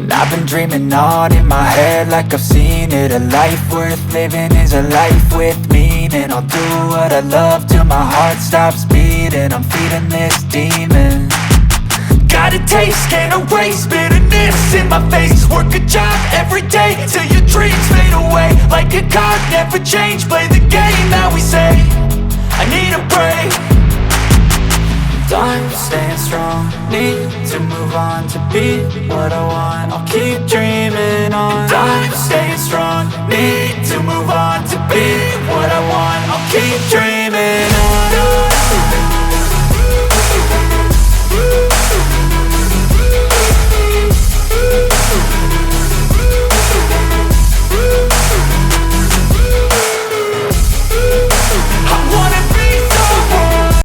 And I've been dreaming on in my head like I've seen it. A life worth living is a life with meaning. I'll do what I love till my heart stops beating. I'm feeding this demon. Got a taste, can't erase bitterness in my face. Work a job every day till your dreams fade away. Like a card, never change, play the game that we say. I need a break. I'm staying strong, need to move on to be what I want. I'll keep dreaming on. I'm staying strong, need to move on to be what I want. I'll keep dreaming on.